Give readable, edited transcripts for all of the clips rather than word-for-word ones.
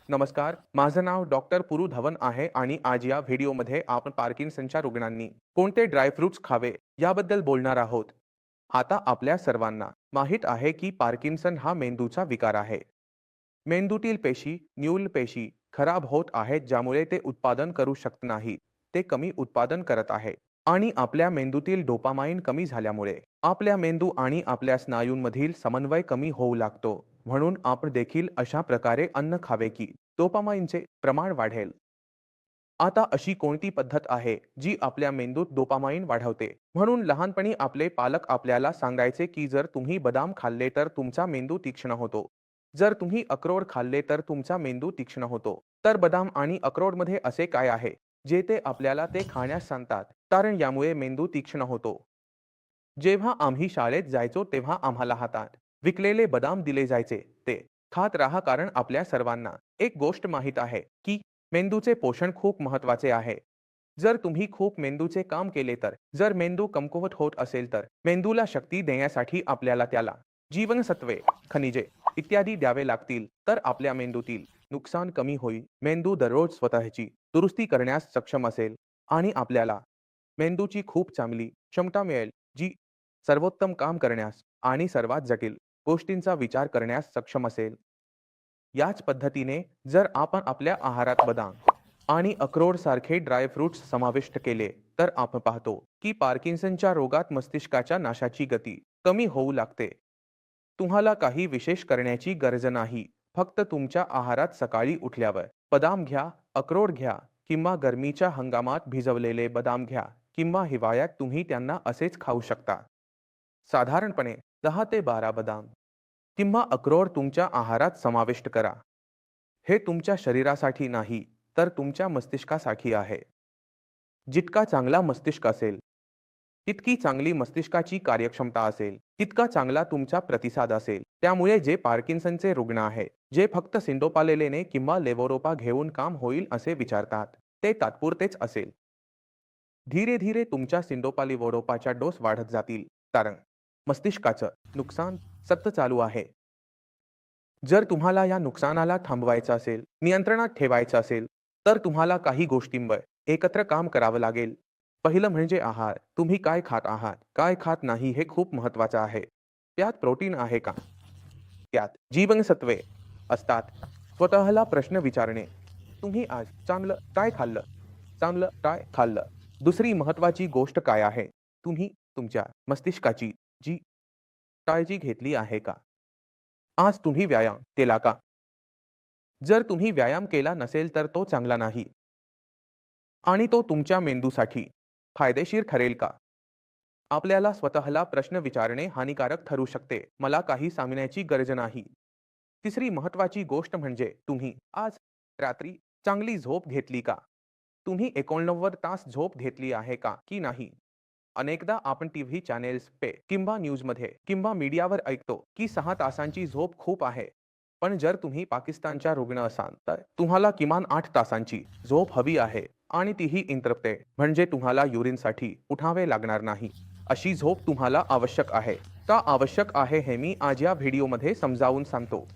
नमस्कार, माझं नाव डॉक्टर पुरू धवन आहे आणि आज या व्हिडिओमध्ये आपण पार्किन्सनच्या रुग्णांनी कोणते ड्रायफ्रुट्स खावे याबद्दल बोलणार आहोत. आता आपल्या सर्वांना माहीत आहे की पार्किन्सन हा मेंदूचा विकार आहे. मेंदूतील पेशी, न्यूरल पेशी खराब होत आहेत ज्यामुळे ते उत्पादन करू शकत नाहीत. ते कमी उत्पादन करत आहे आणि आपल्या मेंदूतील डोपामाइन कमी झाल्यामुळे आपल्या मेंदू आणि आपल्या स्नायूंमधील समन्वय कमी होऊ लागतो. म्हणून आपण देखील अशा प्रकारे अन्न खावे की डोपामाइनचे प्रमाण वाढेल. आता अशी कोणती पद्धत आहे जी आपल्या मेंदूत डोपामाइन वाढवते? म्हणून लहानपणी आपले पालक आपल्याला सांगायचे की जर तुम्ही बदाम खाल्ले तर तुमचा मेंदू तीक्ष्ण होतो. जर तुम्ही अक्रोड खाल्ले तर तुमचा मेंदू तीक्ष्ण होतो. तर बदाम आणि अक्रोडमध्ये असे काय आहे जे ते आपल्याला ते खाण्यास सांगतात? कारण यामुळे मेंदू तीक्ष्ण होतो. जेव्हा आम्ही शाळेत जायचो तेव्हा आम्हाला हातात विकलेले बदाम दिले जायचे. ते खात राहा कारण आपल्या सर्वांना एक गोष्ट माहीत आहे की मेंदूचे पोषण खूप महत्वाचे आहे. जर तुम्ही खूप मेंदूचे काम केले तर जर मेंदू कमकुवत होत असेल तर मेंदूला शक्ती देण्यासाठी आपल्याला त्याला जीवनसत्वे, खनिजे इत्यादी द्यावे लागतील तर आपल्या मेंदूतील नुकसान कमी होईल. मेंदू दररोज स्वतःची दुरुस्ती करण्यास सक्षम असेल आणि आपल्याला मेंदूची खूप चांगली क्षमता मिळेल जी सर्वोत्तम काम करण्यास आणि सर्वात जटिल गोष्टींचा विचार करण्यास सक्षम असेल. याच पद्धतीने जर आपण आपल्या आहारात बदाम आणि अक्रोड सारखे ड्रायफ्रुट्स समाविष्ट केले तर आपण पाहतो की पार्किन्सनच्या रोगात मस्तिष्काच्या नाशाची गती कमी होऊ लागते. तुम्हाला काही विशेष करण्याची गरज नाही. फक्त तुमच्या आहारात सकाळी उठल्यावर बदाम घ्या, अक्रोड घ्या किंवा गरमीच्या हंगामात भिजवलेले बदाम घ्या किंवा हिवाळ्यात तुम्ही त्यांना असेच खाऊ शकता. साधारणपणे 10 ते 12 बदाम किंवा अक्रोड तुमच्या आहारात समाविष्ट करा. हे तुमच्या शरीरासाठी नाही, तर तुमच्या मस्तिष्कासाठी आहे. जितका चांगला मस्तिष्क असेल, तितकी चांगली मस्तिष्काची कार्यक्षमता असेल, तितका चांगला तुमचा प्रतिसाद असेल. त्यामुळे जे पार्किन्सनचे रुग्ण आहेत, जे फक्त सिंडोपालेलेने किंवा लेव्होरोपा घेऊन काम होईल असे विचारतात, ते तात्पुरतेच असेल. धीरे धीरे तुमच्या सिंडोपालिव्होडोपाच्या डोस वाढत जातील, कारण मस्तिष्काचं नुकसान सतत चालू आहे. जर तुम्हाला या नुकसानाला थांबवायचं असेल, नियंत्रणात ठेवायचं असेल, तर तुम्हाला काही गोष्टींवर एकत्र काम करावं लागेल. पहिलं म्हणजे आहार. तुम्ही काय खात आहात, काय खात नाही हे खूप महत्त्वाचं आहे. त्यात प्रोटीन आहे का? त्यात जीवनसत्वे असतात. स्वतःला प्रश्न विचारणे, तुम्ही आज चांगलं काय खाल्लं? चांगलं काय खाल्लं? दुसरी महत्त्वाची गोष्ट काय आहे? तुम्ही तुमच्या मस्तिष्काची जी काळजी घेतली आहे का? आज तुम्ही व्यायाम केला का? जर तुम्ही व्यायाम केला नसेल तर तो चांगला नाही आणि तो तुमच्या मेंदूसाठी फायदेशीर ठरेल का? आपल्याला स्वतःला प्रश्न विचारणे हानिकारक ठरू शकते. मला काही सांगण्याची गरज नाही. तिसरी महत्त्वाची गोष्ट म्हणजे तुम्ही आज रात्री चांगली झोप घेतली का? तुम्ही 89 तास झोप घेतली आहे का की नाही? अनेकदा आपण टीव्ही चॅनेल्स पे किंवा न्यूजमध्ये किंवा मीडियावर ऐकतो की 6 तासांची झोप खूप आहे. पण जर तुम्ही पाकिस्तानच्या रुग्ण असाल तर तुम्हाला किमान 8 तासांची झोप हवी आहे आणि तीही इंटरप्टे म्हणजे तुम्हाला युरिनसाठी उठावे लागणार नाही. अशी झोप तुम्हाला आवश्यक आहे. का आवश्यक आहे हे मी आज या व्हिडिओमध्ये समजावून सांगतो.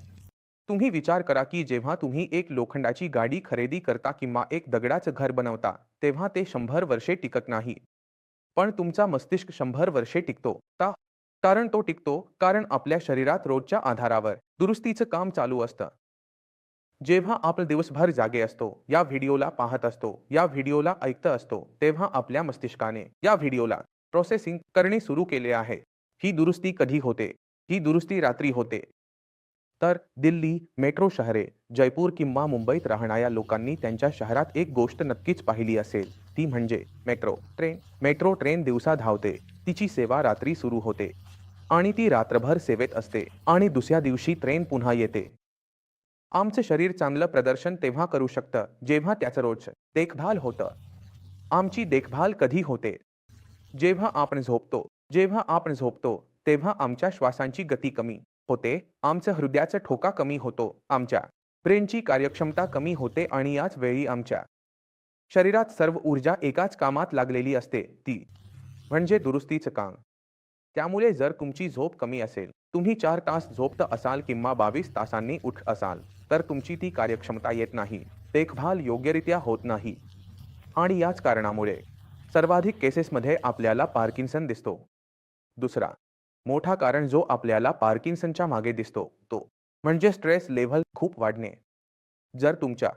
तुम्ही विचार करा की जेव्हा तुम्ही एक लोखंडाची गाडी खरेदी करता किंवा एक दगडाचं घर बनवता तेव्हा ते 100 वर्षे टिकत नाही. पण तुमचा मस्तिष्क 100 वर्षे टिकतो का? कारण तो टिकतो कारण आपल्या शरीरात रोजच्या आधारावर दुरुस्तीचं काम चालू असतं. जेव्हा आपण दिवसभर जागे असतो, या व्हिडिओला पाहत असतो, या व्हिडिओला ऐकत असतो, तेव्हा आपल्या मस्तिष्काने या व्हिडिओला प्रोसेसिंग करणे सुरू केले आहे. ही दुरुस्ती कधी होते? ही दुरुस्ती रात्री होते. तर दिल्ली, मेट्रो शहरे, जयपूर किंवा मुंबईत राहणाऱ्या लोकांनी त्यांच्या शहरात एक गोष्ट नक्कीच पाहिली असेल, ती म्हणजे मेट्रो ट्रेन. मेट्रो ट्रेन दिवसा धावते, तिची सेवा रात्री सुरू होते आणि ती रात्रभर सेवेत असते आणि दुसऱ्या दिवशी ट्रेन पुन्हा येते. आमचं शरीर चांगलं प्रदर्शन तेव्हा करू शकतं जेव्हा त्याचं रोज देखभाल होतं. आमची देखभाल कधी होते? जेव्हा आपण झोपतो. जेव्हा आपण झोपतो तेव्हा आमच्या श्वासांची गती कमी होते, आमचं हृदयाचा ठोका कमी होतो, आमच्या ब्रेनची कार्यक्षमता कमी होते आणि याच वेळी आमच्या शरीरात सर्व ऊर्जा एकाच कामात लागलेली असते, ती म्हणजे दुरुस्तीचं काम. त्यामुळे जर तुमची झोप कमी असेल, तुम्ही 4 तास झोपत असाल किंवा 22 तासांनी उठ असाल, तर तुमची ती कार्यक्षमता येत नाही, देखभाल योग्यरित्या होत नाही आणि याच कारणामुळे सर्वाधिक केसेसमध्ये आपल्याला पार्किन्सन दिसतो. दुसरा मोठा कारण जो आपल्याला पार्किन्सनच्या मागे दिसतो, तो म्हणजे स्ट्रेस लेव्हल खूप वाढणे. जर तुमच्या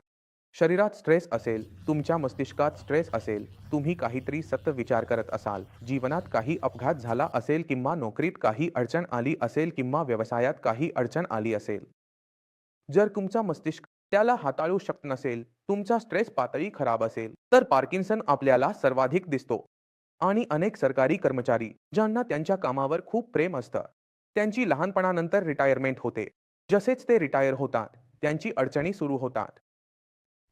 शरीरात स्ट्रेस असेल, तुमच्या मस्तिष्कात स्ट्रेस असेल, तुम्ही काहीतरी सतत विचार करत असाल, जीवनात काही अपघात झाला असेल किंवा नोकरीत काही अडचण आली असेल किंवा व्यवसायात काही अडचण आली असेल. जर तुमचा मस्तिष्क त्याला हाताळू शकत नसेल, तुमचा स्ट्रेस पातळी खराब असेल, तर पार्किन्सन आपल्याला सर्वाधिक दिसतो. आणि अनेक सरकारी कर्मचारी ज्यांना त्यांच्या कामावर खूप प्रेम असतं, त्यांची लहानपणानंतर रिटायरमेंट होते. जसेच ते रिटायर होतात, त्यांची अडचणी सुरू होतात.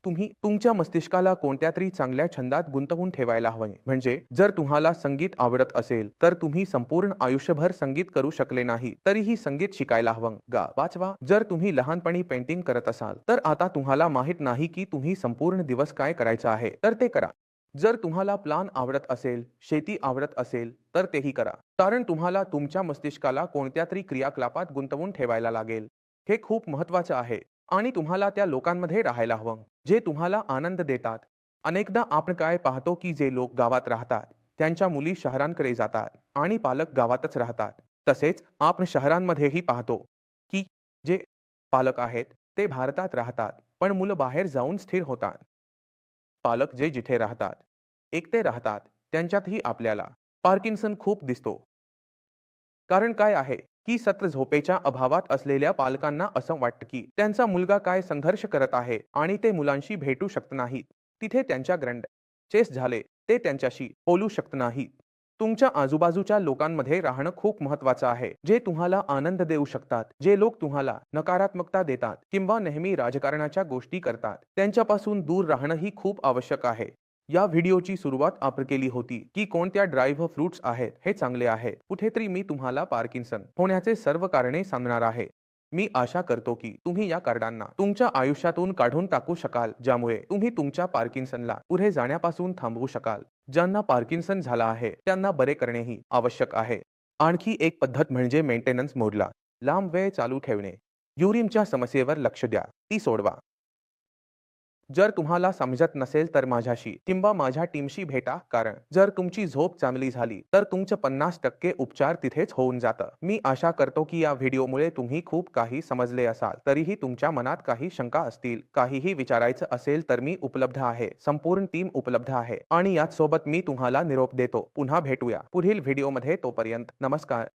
तुम्ही तुमच्या मस्तिष्काला कोणत्यातरी चांगल्या छंदात गुंतवून ठेवायला हवे. म्हणजे जर तुम्हाला संगीत आवडत असेल, तर तुम्ही संपूर्ण आयुष्यभर संगीत करू शकले नाही, तरीही संगीत शिकायला हवं. 5. जर तुम्ही लहानपणी पेंटिंग करत असाल, तर आता तुम्हाला माहित नाही की तुम्ही संपूर्ण दिवस काय करायचं आहे, तर ते करा. जर तुम्हाला प्लान आवडत असेल, शेती आवडत असेल, तर तेही करा. कारण तुम्हाला तुमच्या मस्तिष्काला कोणत्यातरी क्रियाकलापात गुंतवून ठेवायला लागेल. हे खूप महत्त्वाचं आहे आणि तुम्हाला त्या लोकांमध्ये राहायला हवं, जे तुम्हाला आनंद देतात. अनेकदा आपण काय पाहतो की जे लोक गावात राहतात, त्यांच्या मुली शहरांकडे जातात आणि पालक गावातच राहतात. तसेच आपण शहरांमध्येही पाहतो की जे पालक आहेत, ते भारतात राहतात, पण मुलं बाहेर जाऊन स्थिर होतात. पालक जे जिथे राहतात, एकटे राहतात, त्यांच्यातही आपल्याला पार्किन्सन खूप दिसतो. कारण काय आहे, की सतत झोपेच्या अभावात असलेल्या पालकांना असं वाटतं, की त्यांचा मुलगा काय संघर्ष करत आहे आणि ते मुलांशी भेटू शकत नाहीत. तिथे त्यांच्या चेस झाले, ते त्यांच्याशी बोलू शकत नाहीत. तुमच्या आजूबाजूच्या लोकांमध्ये राहणं खूप महत्त्वाचं आहे, जे तुम्हाला आनंद देऊ शकतात. जे लोक तुम्हाला नकारात्मकता देतात किंवा नेहमी राजकारणाच्या गोष्टी करतात, त्यांच्यापासून दूर राहणंही खूप आवश्यक आहे. या व्हिडिओची सुरुवात आपण केली होती की कोणत्या ड्राईव्ह फ्रुट्स आहेत हे चांगले आहे. कुठेतरी मी तुम्हाला पार्किन्सन होण्याचे सर्व कारणे सांगणार आहे. मी आशा करतो की तुम्ही या कारणांना तुमच्या आयुष्यातून काढून टाकू शकाल, ज्यामुळे तुम्ही तुमच्या पार्किन्सनला पुढे जाण्यापासून थांबवू शकाल. ज्यांना पार्किन्सन झाला आहे त्यांना बरे करणेही आवश्यक आहे. आणखी एक पद्धत म्हणजे मेंटेनन्स मोडला लांब वेळ चालू ठेवणे. युरिनच्या समस्येवर लक्ष द्या, ती सोडवा. जर तुम्हाला समजत नसेल तर माझ्याशी किंवा माझ्या टीमशी भेटा, कारण जर तुमची झोप चांगली झाली तर तुमचं 50% उपचार तिथेच होऊन जातं. मी आशा करतो की या व्हिडिओमुळे तुम्ही खूप काही समजले असाल. तरीही तुमच्या मनात काही शंका असतील, काहीही विचारायचं असेल तर मी उपलब्ध आहे. संपूर्ण टीम उपलब्ध आहे आणि याच सोबत मी तुम्हाला निरोप देतो. पुन्हा भेटूया पुढील व्हिडिओमध्ये. तोपर्यंत नमस्कार.